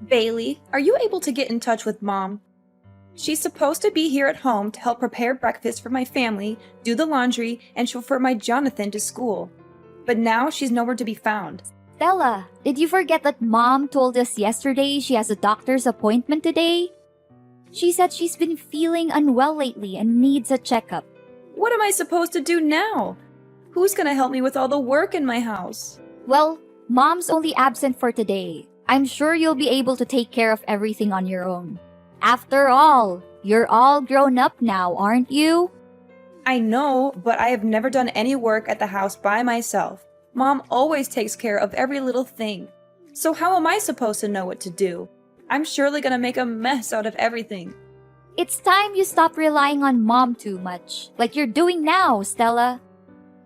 Bailey, are you able to get in touch with Mom? She's supposed to be here at home to help prepare breakfast for my family, do the laundry, and chauffeur my Jonathan to school. But now she's nowhere to be found. Stella, did you forget that Mom told us yesterday she has a doctor's appointment today? She said she's been feeling unwell lately and needs a checkup. What am I supposed to do now? Who's gonna help me with all the work in my house? Well, Mom's only absent for today. I'm sure you'll be able to take care of everything on your own. After all, you're all grown up now, aren't you? I know, but I have never done any work at the house by myself. Mom always takes care of every little thing. So how am I supposed to know what to do? I'm surely gonna make a mess out of everything. It's time you stop relying on Mom too much, like you're doing now, Stella.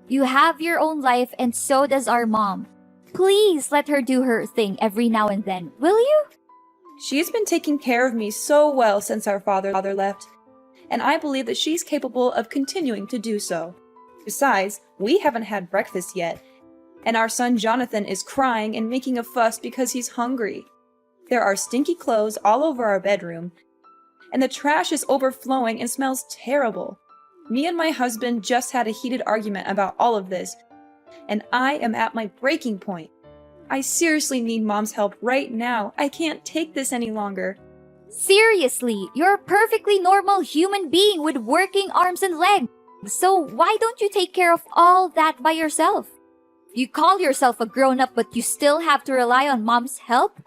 You have your own life and so does our mom. Please let her do her thing every now and then, will you? She's been taking care of me so well since our father left, and I believe that she's capable of continuing to do so. Besides, we haven't had breakfast yet, and our son Jonathan is crying and making a fuss because he's hungry. There are stinky clothes all over our bedroom, and the trash is overflowing and smells terrible. Me and my husband just had a heated argument about all of this, and I am at my breaking point. I seriously need Mom's help right now. I can't take this any longer. Seriously, you're a perfectly normal human being with working arms and legs. So why don't you take care of all that by yourself? You call yourself a grown-up but you still have to rely on Mom's help?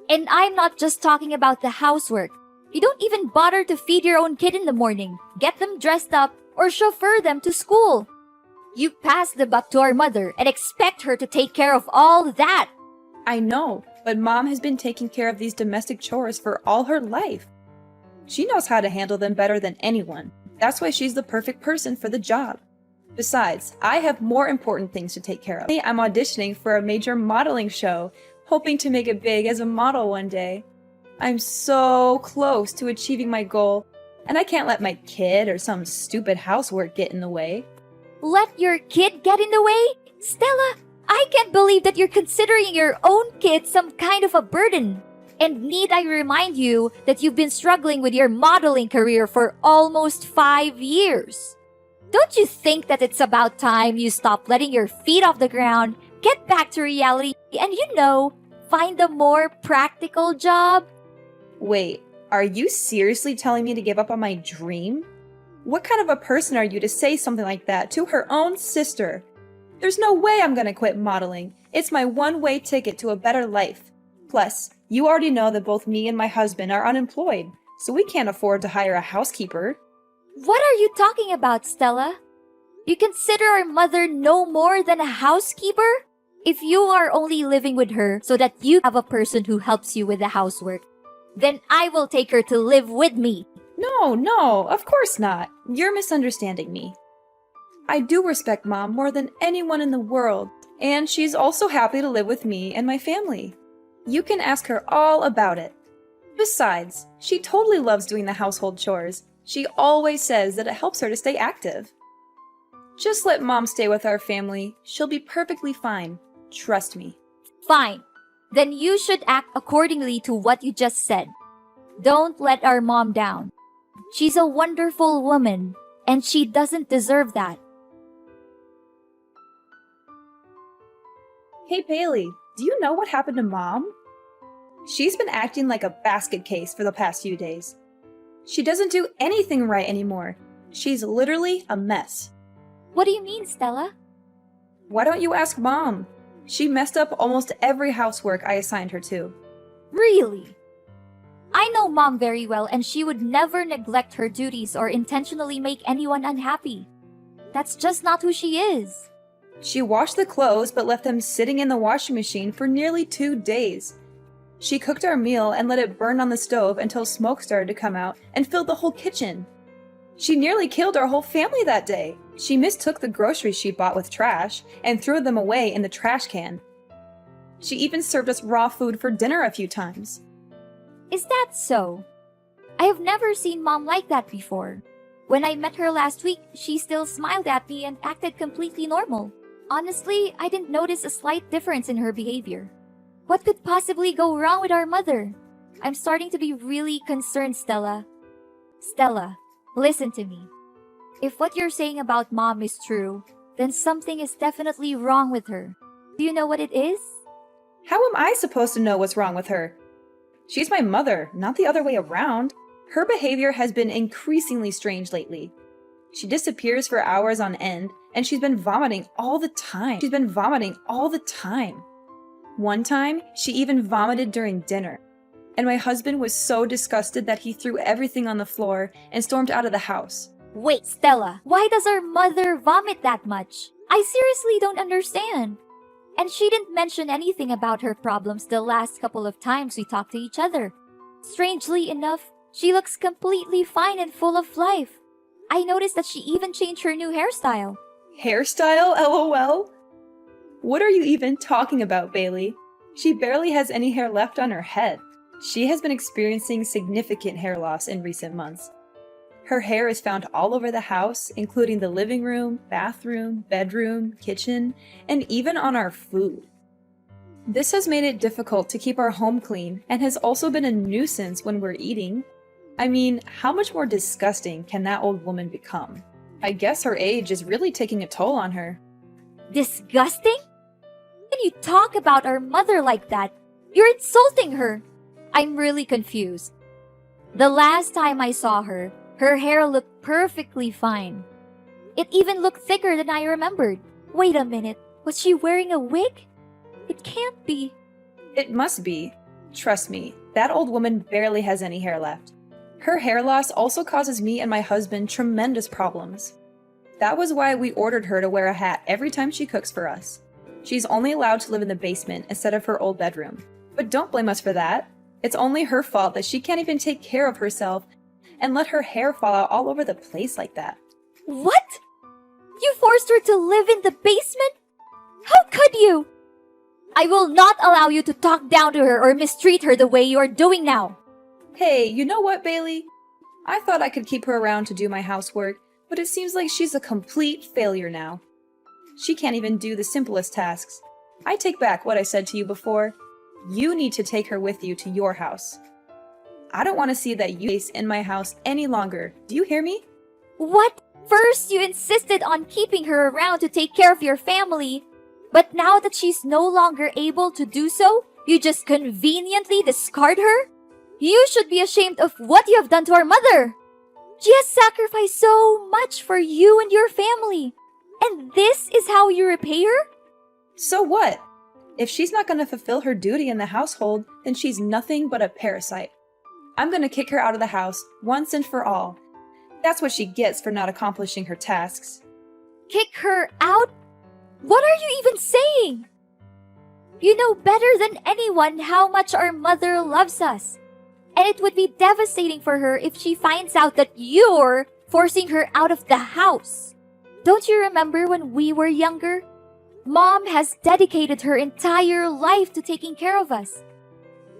And I'm not just talking about the housework. You don't even bother to feed your own kid in the morning, get them dressed up, or chauffeur them to school. You pass the buck to our mother and expect her to take care of all that. I know, but Mom has been taking care of these domestic chores for all her life. She knows how to handle them better than anyone. That's why she's the perfect person for the job. Besides, I have more important things to take care of. I'm auditioning for a major modeling show, hoping to make it big as a model one day. I'm so close to achieving my goal, and I can't let my kid or some stupid housework get in the way. Let your kid get in the way? Stella, I can't believe that you're considering your own kid some kind of a burden. And need I remind you that you've been struggling with your modeling career for almost 5 years? Don't you think that it's about time you stop letting your feet off the ground, get back to reality, and find a more practical job? Wait, are you seriously telling me to give up on my dream? What kind of a person are you to say something like that to her own sister? There's no way I'm gonna quit modeling. It's my one-way ticket to a better life. Plus, you already know that both me and my husband are unemployed, so we can't afford to hire a housekeeper. What are you talking about, Stella? You consider our mother no more than a housekeeper? If you are only living with her so that you have a person who helps you with the housework, then I will take her to live with me. No, of course not. You're misunderstanding me. I do respect Mom more than anyone in the world, and she's also happy to live with me and my family. You can ask her all about it. Besides, she totally loves doing the household chores. She always says that it helps her to stay active. Just let Mom stay with our family. She'll be perfectly fine. Trust me. Fine. Then you should act accordingly to what you just said. Don't let our mom down. She's a wonderful woman, and she doesn't deserve that. Hey Bailey, do you know what happened to Mom? She's been acting like a basket case for the past few days. She doesn't do anything right anymore. She's literally a mess. What do you mean, Stella? Why don't you ask Mom? She messed up almost every housework I assigned her to. Really? I know Mom very well, and she would never neglect her duties or intentionally make anyone unhappy. That's just not who she is. She washed the clothes but left them sitting in the washing machine for nearly 2 days. She cooked our meal and let it burn on the stove until smoke started to come out and filled the whole kitchen. She nearly killed our whole family that day. She mistook the groceries she bought with trash and threw them away in the trash can. She even served us raw food for dinner a few times. Is that so? I have never seen Mom like that before. When I met her last week, she still smiled at me and acted completely normal. Honestly, I didn't notice a slight difference in her behavior. What could possibly go wrong with our mother? I'm starting to be really concerned, Stella. Stella, listen to me. If what you're saying about Mom is true, then something is definitely wrong with her. Do you know what it is? How am I supposed to know what's wrong with her? She's my mother, not the other way around. Her behavior has been increasingly strange lately. She disappears for hours on end, and she's been vomiting all the time. One time, she even vomited during dinner. And my husband was so disgusted that he threw everything on the floor and stormed out of the house. Wait, Stella, why does our mother vomit that much? I seriously don't understand. And she didn't mention anything about her problems the last couple of times we talked to each other. Strangely enough, she looks completely fine and full of life. I noticed that she even changed her new hairstyle. Hairstyle? LOL? What are you even talking about, Bailey? She barely has any hair left on her head. She has been experiencing significant hair loss in recent months. Her hair is found all over the house, including the living room, bathroom, bedroom, kitchen, and even on our food. This has made it difficult to keep our home clean and has also been a nuisance when we're eating. I mean, how much more disgusting can that old woman become? I guess her age is really taking a toll on her. Disgusting? When you talk about our mother like that, you're insulting her. I'm really confused. The last time I saw her, her hair looked perfectly fine. It even looked thicker than I remembered. Wait a minute, was she wearing a wig? It can't be. It must be. Trust me, that old woman barely has any hair left. Her hair loss also causes me and my husband tremendous problems. That was why we ordered her to wear a hat every time she cooks for us. She's only allowed to live in the basement instead of her old bedroom. But don't blame us for that. It's only her fault that she can't even take care of herself and let her hair fall out all over the place like that. What? You forced her to live in the basement? How could you? I will not allow you to talk down to her or mistreat her the way you are doing now. Hey, you know what, Bailey? I thought I could keep her around to do my housework, but it seems like she's a complete failure now. She can't even do the simplest tasks. I take back what I said to you before. You need to take her with you to your house. I don't want to see that you in my house any longer. Do you hear me? What? First, you insisted on keeping her around to take care of your family. But now that she's no longer able to do so, you just conveniently discard her? You should be ashamed of what you have done to our mother. She has sacrificed so much for you and your family. And this is how you repay her? So what? If she's not going to fulfill her duty in the household, then she's nothing but a parasite. I'm going to kick her out of the house once and for all. That's what she gets for not accomplishing her tasks. Kick her out? What are you even saying? You know better than anyone how much our mother loves us. And it would be devastating for her if she finds out that you're forcing her out of the house. Don't you remember when we were younger? Mom has dedicated her entire life to taking care of us,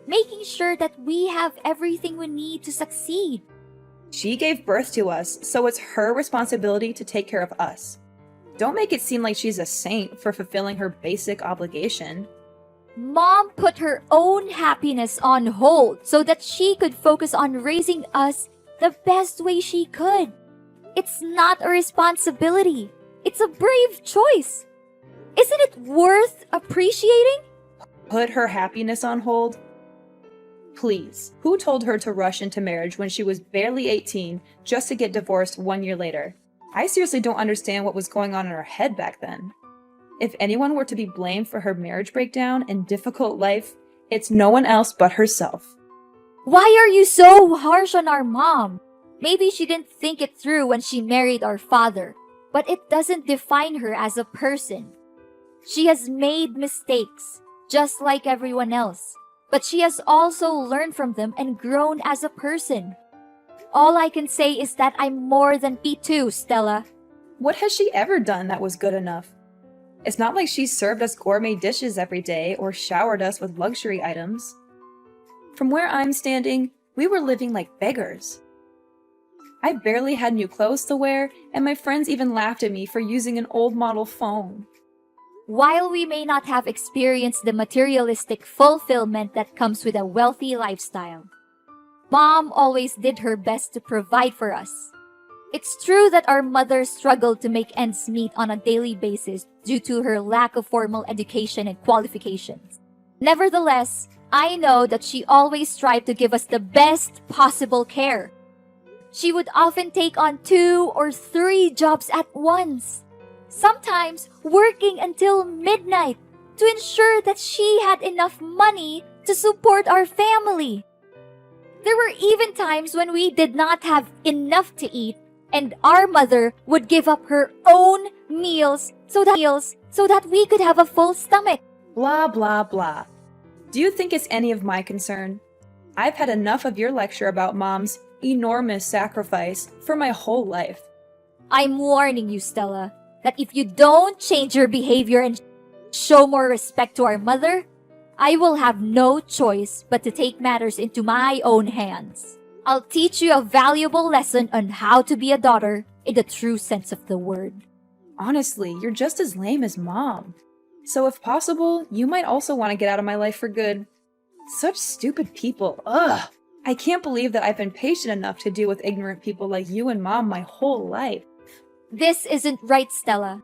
making sure that we have everything we need to succeed. She gave birth to us, so it's her responsibility to take care of us. Don't make it seem like she's a saint for fulfilling her basic obligation. Mom put her own happiness on hold so that she could focus on raising us the best way she could. It's not a responsibility. It's a brave choice. Isn't it worth appreciating? Put her happiness on hold? Please, who told her to rush into marriage when she was barely 18 just to get divorced 1 year later? I seriously don't understand what was going on in her head back then. If anyone were to be blamed for her marriage breakdown and difficult life, it's no one else but herself. Why are you so harsh on our mom? Maybe she didn't think it through when she married our father, but it doesn't define her as a person. She has made mistakes, just like everyone else, but she has also learned from them and grown as a person. All I can say is that I'm more than P2, Stella. What has she ever done that was good enough? It's not like she's served us gourmet dishes every day or showered us with luxury items. From where I'm standing, we were living like beggars. I barely had new clothes to wear, and my friends even laughed at me for using an old model phone. While we may not have experienced the materialistic fulfillment that comes with a wealthy lifestyle, Mom always did her best to provide for us. It's true that our mother struggled to make ends meet on a daily basis due to her lack of formal education and qualifications. Nevertheless, I know that she always tried to give us the best possible care. She would often take on 2 or 3 jobs at once, sometimes working until midnight to ensure that she had enough money to support our family. There were even times when we did not have enough to eat, and our mother would give up her own meals so that we could have a full stomach. Blah, blah, blah. Do you think it's any of my concern? I've had enough of your lecture about Mom's enormous sacrifice for my whole life. I'm warning you, Stella, that if you don't change your behavior and show more respect to our mother, I will have no choice but to take matters into my own hands. I'll teach you a valuable lesson on how to be a daughter in the true sense of the word. Honestly, you're just as lame as Mom. So if possible, you might also want to get out of my life for good. Such stupid people, ugh! I can't believe that I've been patient enough to deal with ignorant people like you and Mom my whole life. This isn't right, Stella.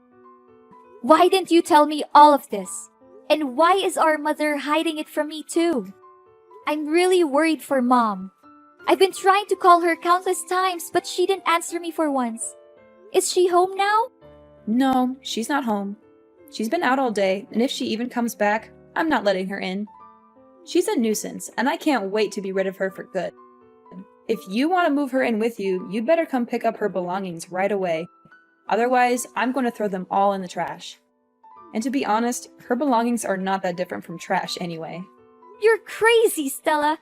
Why didn't you tell me all of this? And why is our mother hiding it from me too? I'm really worried for Mom. I've been trying to call her countless times, but she didn't answer me for once. Is she home now? No, she's not home. She's been out all day, and if she even comes back, I'm not letting her in. She's a nuisance, and I can't wait to be rid of her for good. If you want to move her in with you, you'd better come pick up her belongings right away. Otherwise, I'm going to throw them all in the trash. And to be honest, her belongings are not that different from trash anyway. You're crazy, Stella.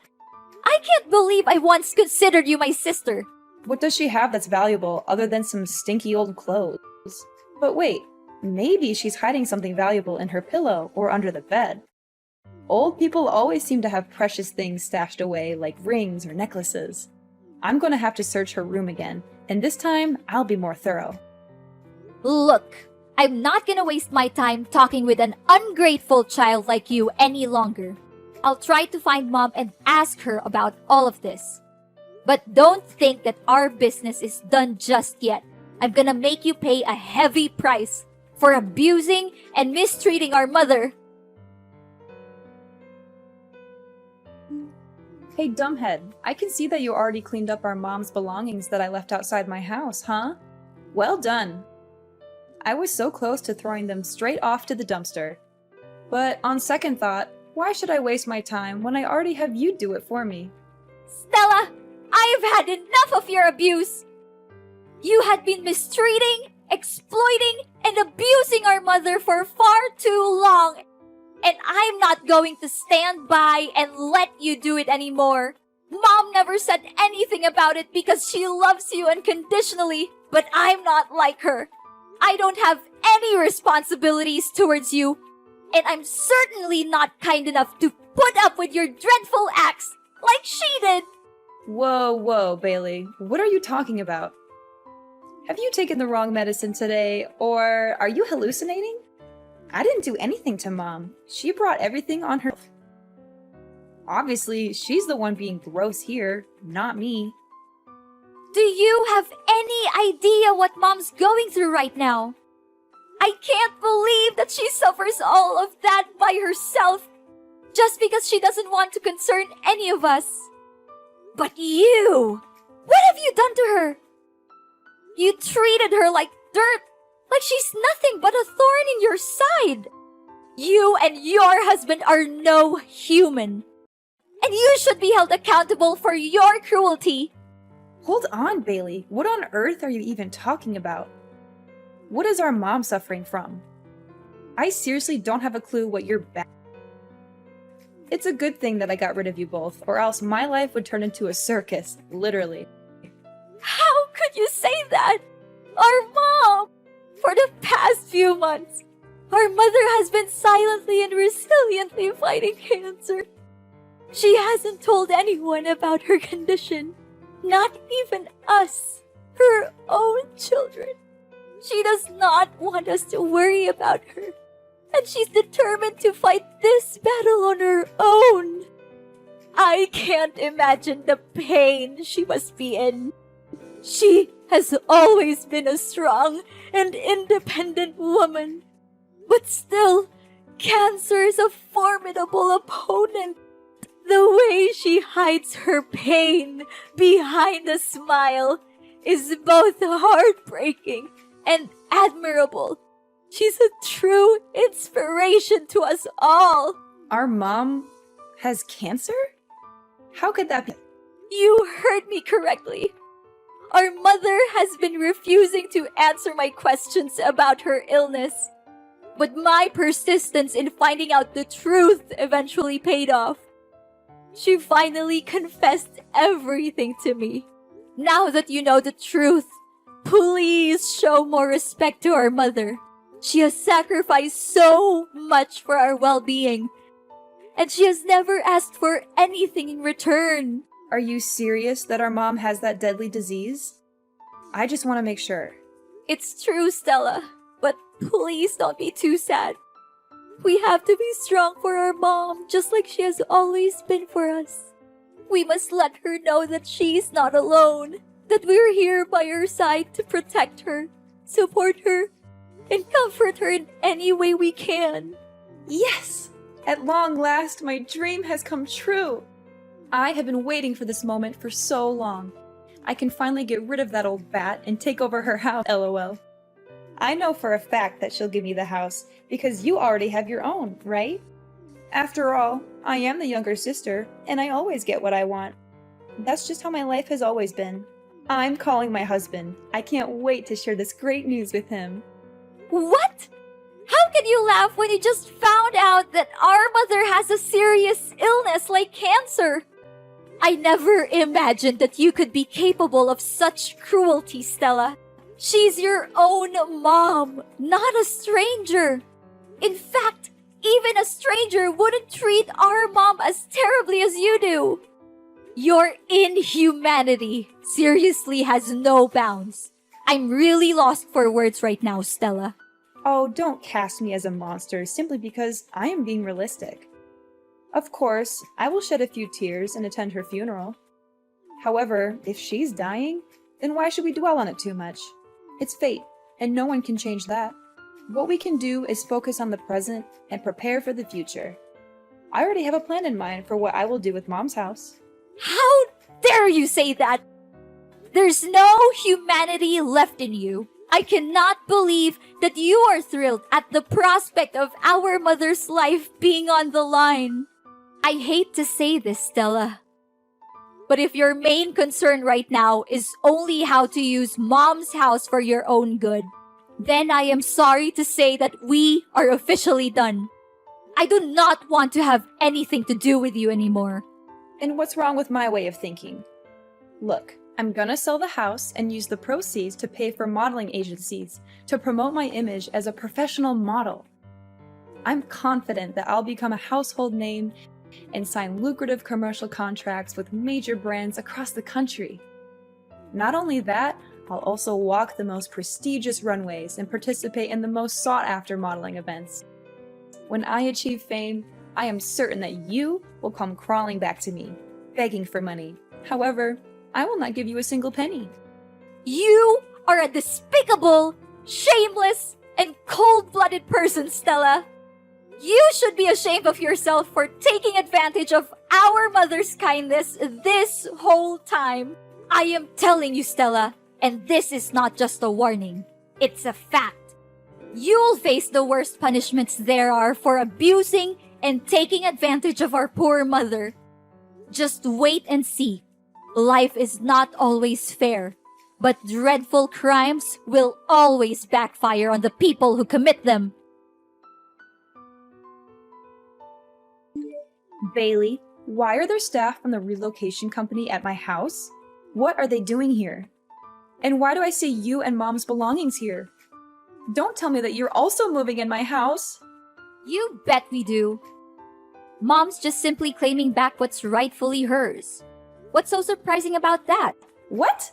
I can't believe I once considered you my sister. What does she have that's valuable other than some stinky old clothes? But wait, maybe she's hiding something valuable in her pillow or under the bed. Old people always seem to have precious things stashed away, like rings or necklaces. I'm going to have to search her room again, and this time I'll be more thorough. Look, I'm not gonna waste my time talking with an ungrateful child like you any longer. I'll try to find Mom and ask her about all of this. But don't think that our business is done just yet. I'm gonna make you pay a heavy price for abusing and mistreating our mother. Hey, dumbhead, I can see that you already cleaned up our Mom's belongings that I left outside my house, huh? Well done. I was so close to throwing them straight off to the dumpster. But on second thought, why should I waste my time when I already have you do it for me? Stella, I've had enough of your abuse. You had been mistreating, exploiting, and abusing our mother for far too long. And I'm not going to stand by and let you do it anymore. Mom never said anything about it because she loves you unconditionally, but I'm not like her. I don't have any responsibilities towards you, and I'm certainly not kind enough to put up with your dreadful acts like she did. Whoa, Bailey. What are you talking about? Have you taken the wrong medicine today, or are you hallucinating? I didn't do anything to Mom. She brought everything on herself. Obviously, she's the one being gross here, not me. Do you have any idea what Mom's going through right now? I can't believe that she suffers all of that by herself just because she doesn't want to concern any of us. But you! What have you done to her? You treated her like dirt, like she's nothing but a thorn in your side. You and your husband are no human. And you should be held accountable for your cruelty. Hold on, Bailey. What on earth are you even talking about? What is our Mom suffering from? I seriously don't have a clue what you're back. It's a good thing that I got rid of you both, or else my life would turn into a circus, literally. How could you say that? Our Mom! For the past few months, our mother has been silently and resiliently fighting cancer. She hasn't told anyone about her condition. Not even us, her own children. She does not want us to worry about her. and she's determined to fight this battle on her own. I can't imagine the pain she must be in. She has always been a strong and independent woman. But still, cancer is a formidable opponent. The way she hides her pain behind a smile is both heartbreaking and admirable. She's a true inspiration to us all. Our mom has cancer? How could that be? You heard me correctly. Our mother has been refusing to answer my questions about her illness. But my persistence in finding out the truth eventually paid off. She finally confessed everything to me. Now that you know the truth, please show more respect to our mother. She has sacrificed so much for our well-being, and she has never asked for anything in return. Are you serious that our mom has that deadly disease? I just want to make sure. It's true, Stella, but please don't be too sad. We have to be strong for our mom, just like she has always been for us. We must let her know that she's not alone, that we're here by her side to protect her, support her, and comfort her in any way we can. Yes! At long last, my dream has come true. I have been waiting for this moment for so long. I can finally get rid of that old bat and take over her house, lol. I know for a fact that she'll give me the house, because you already have your own, right? After all, I am the younger sister, and I always get what I want. That's just how my life has always been. I'm calling my husband. I can't wait to share this great news with him. What? How can you laugh when you just found out that our mother has a serious illness like cancer? I never imagined that you could be capable of such cruelty, Stella. She's your own mom, not a stranger. In fact, even a stranger wouldn't treat our mom as terribly as you do. Your inhumanity seriously has no bounds. I'm really lost for words right now, Stella. Oh, don't cast me as a monster simply because I am being realistic. Of course, I will shed a few tears and attend her funeral. However, if she's dying, then why should we dwell on it too much? It's fate, and no one can change that. What we can do is focus on the present and prepare for the future. I already have a plan in mind for what I will do with Mom's house. How dare you say that? There's no humanity left in you. I cannot believe that you are thrilled at the prospect of our mother's life being on the line. I hate to say this, Stella, but if your main concern right now is only how to use Mom's house for your own good, then I am sorry to say that we are officially done. I do not want to have anything to do with you anymore. And what's wrong with my way of thinking? Look, I'm gonna sell the house and use the proceeds to pay for modeling agencies to promote my image as a professional model. I'm confident that I'll become a household name and sign lucrative commercial contracts with major brands across the country. Not only that, I'll also walk the most prestigious runways and participate in the most sought-after modeling events. When I achieve fame, I am certain that you will come crawling back to me, begging for money. However, I will not give you a single penny. You are a despicable, shameless, and cold-blooded person, Stella. You should be ashamed of yourself for taking advantage of our mother's kindness this whole time. I am telling you, Stella, and this is not just a warning. It's a fact. You'll face the worst punishments there are for abusing and taking advantage of our poor mother. Just wait and see. Life is not always fair, but dreadful crimes will always backfire on the people who commit them. Bailey, why are there staff from the relocation company at my house? What are they doing here? And why do I see you and Mom's belongings here? Don't tell me that you're also moving in my house. You bet we do. Mom's just simply claiming back what's rightfully hers. What's so surprising about that? What?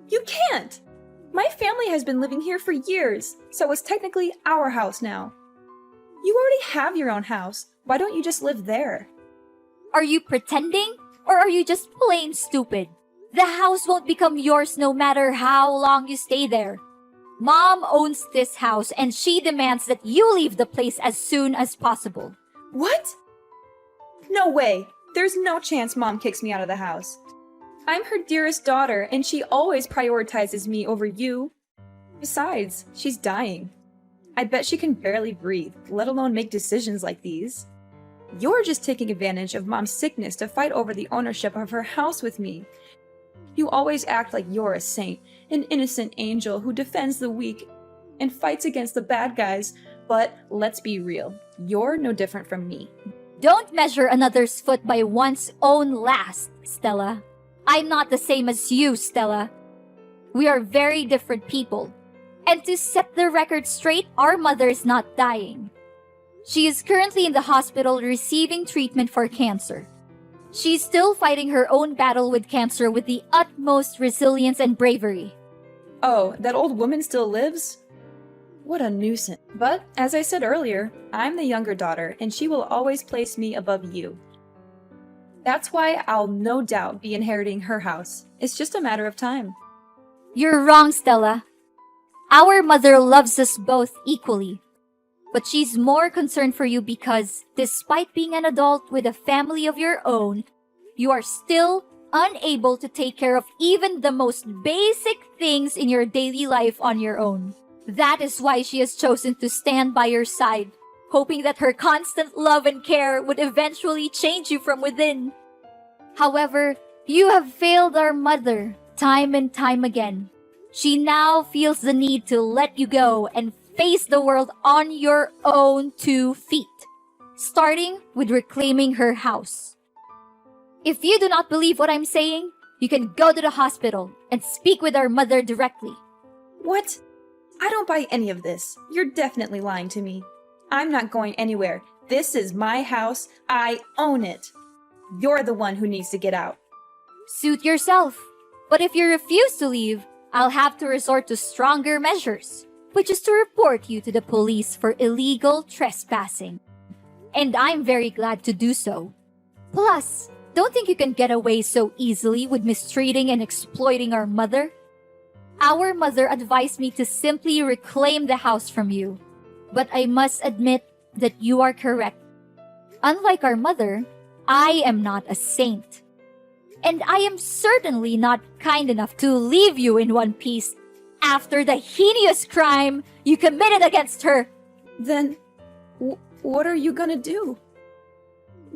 You can't! My family has been living here for years, so it's technically our house now. You already have your own house. Why don't you just live there? Are you pretending? Or are you just plain stupid? The house won't become yours no matter how long you stay there. Mom owns this house and she demands that you leave the place as soon as possible. What? No way. There's no chance Mom kicks me out of the house. I'm her dearest daughter, and she always prioritizes me over you. Besides, she's dying. I bet she can barely breathe, let alone make decisions like these. You're just taking advantage of Mom's sickness to fight over the ownership of her house with me. You always act like you're a saint, an innocent angel who defends the weak and fights against the bad guys, but let's be real, you're no different from me. Don't measure another's foot by one's own last, Stella. I'm not the same as you, Stella. We are very different people. And to set the record straight, our mother is not dying. She is currently in the hospital receiving treatment for cancer. She's still fighting her own battle with cancer with the utmost resilience and bravery. Oh, that old woman still lives? What a nuisance. But, as I said earlier, I'm the younger daughter, and she will always place me above you. That's why I'll no doubt be inheriting her house. It's just a matter of time. You're wrong, Stella. Our mother loves us both equally. But she's more concerned for you because, despite being an adult with a family of your own, you are still unable to take care of even the most basic things in your daily life on your own. That is why she has chosen to stand by your side, hoping that her constant love and care would eventually change you from within. However, you have failed our mother time and time again. She now feels the need to let you go and face the world on your own 2 feet, starting with reclaiming her house. If you do not believe what I'm saying, you can go to the hospital and speak with our mother directly. What? I don't buy any of this. You're definitely lying to me. I'm not going anywhere. This is my house. I own it. You're the one who needs to get out. Suit yourself. But if you refuse to leave, I'll have to resort to stronger measures, which is to report you to the police for illegal trespassing. And I'm very glad to do so. Plus, don't think you can get away so easily with mistreating and exploiting our mother. Our mother advised me to simply reclaim the house from you. But I must admit that you are correct. Unlike our mother, I am not a saint. And I am certainly not kind enough to leave you in one piece after the heinous crime you committed against her. Then, what are you gonna do?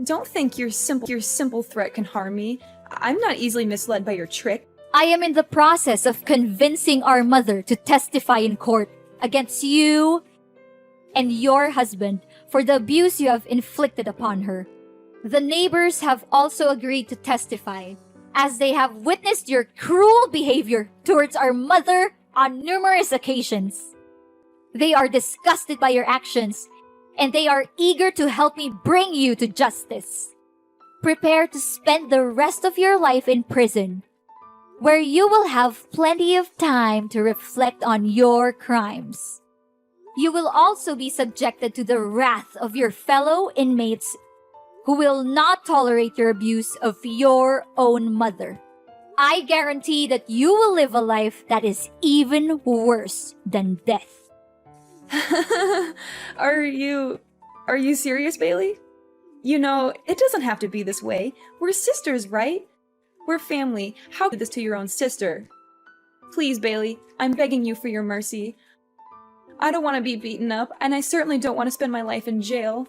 Don't think your simple threat can harm me. I'm not easily misled by your trick. I am in the process of convincing our mother to testify in court against you and your husband for the abuse you have inflicted upon her. The neighbors have also agreed to testify, as they have witnessed your cruel behavior towards our mother on numerous occasions. They are disgusted by your actions, and they are eager to help me bring you to justice. Prepare to spend the rest of your life in prison, where you will have plenty of time to reflect on your crimes. You will also be subjected to the wrath of your fellow inmates who will not tolerate your abuse of your own mother. I guarantee that you will live a life that is even worse than death. Are you serious, Bailey? You know, it doesn't have to be this way. We're sisters, right? We're family. How could you do this to your own sister? Please, Bailey, I'm begging you for your mercy. I don't want to be beaten up, and I certainly don't want to spend my life in jail.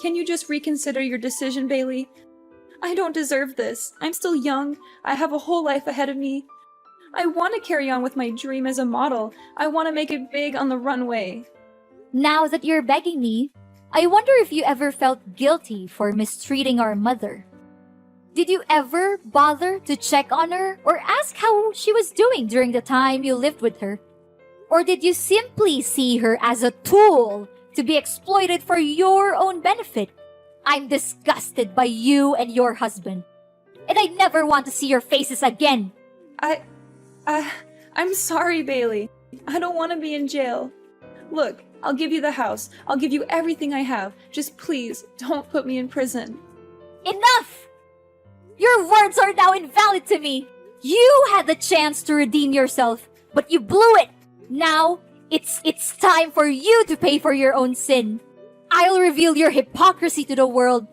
Can you just reconsider your decision, Bailey? I don't deserve this. I'm still young. I have a whole life ahead of me. I want to carry on with my dream as a model. I want to make it big on the runway. Now that you're begging me, I wonder if you ever felt guilty for mistreating our mother. Did you ever bother to check on her or ask how she was doing during the time you lived with her? Or did you simply see her as a tool to be exploited for your own benefit? I'm disgusted by you and your husband, and I never want to see your faces again. I'm sorry, Bailey. I don't want to be in jail. Look, I'll give you the house. I'll give you everything I have. Just please, don't put me in prison. Enough! Your words are now invalid to me. You had the chance to redeem yourself, but you blew it. Now, it's time for you to pay for your own sin. I'll reveal your hypocrisy to the world,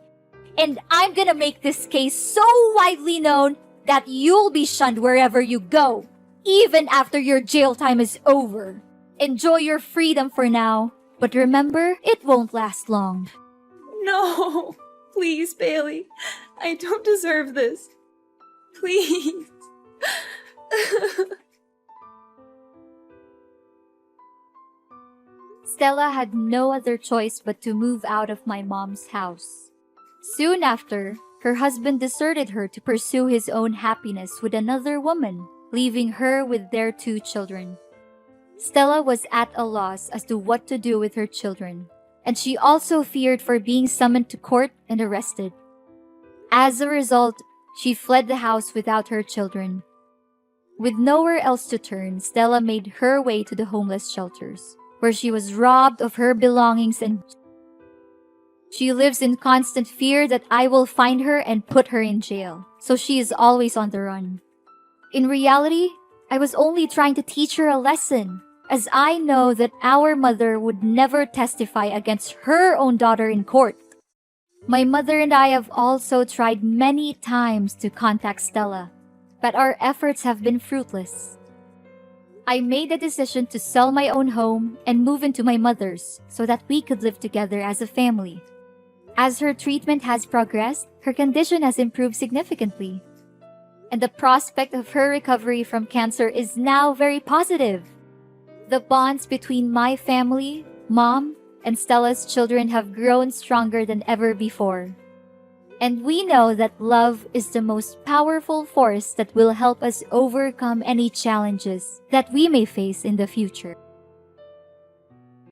and I'm gonna make this case so widely known that you'll be shunned wherever you go, even after your jail time is over. Enjoy your freedom for now, but remember, it won't last long. No, please, Bailey. I don't deserve this. Please. Stella had no other choice but to move out of my mom's house. Soon after, her husband deserted her to pursue his own happiness with another woman, leaving her with their 2 children. Stella was at a loss as to what to do with her children, and she also feared for being summoned to court and arrested. As a result, she fled the house without her children. With nowhere else to turn, Stella made her way to the homeless shelters, where she was robbed of her belongings, and she lives in constant fear that I will find her and put her in jail, so she is always on the run. In reality, I was only trying to teach her a lesson, as I know that our mother would never testify against her own daughter in court. My mother and I have also tried many times to contact Stella, but our efforts have been fruitless. I made the decision to sell my own home and move into my mother's so that we could live together as a family. As her treatment has progressed, her condition has improved significantly, and the prospect of her recovery from cancer is now very positive. The bonds between my family, Mom, and Stella's children have grown stronger than ever before. And we know that love is the most powerful force that will help us overcome any challenges that we may face in the future.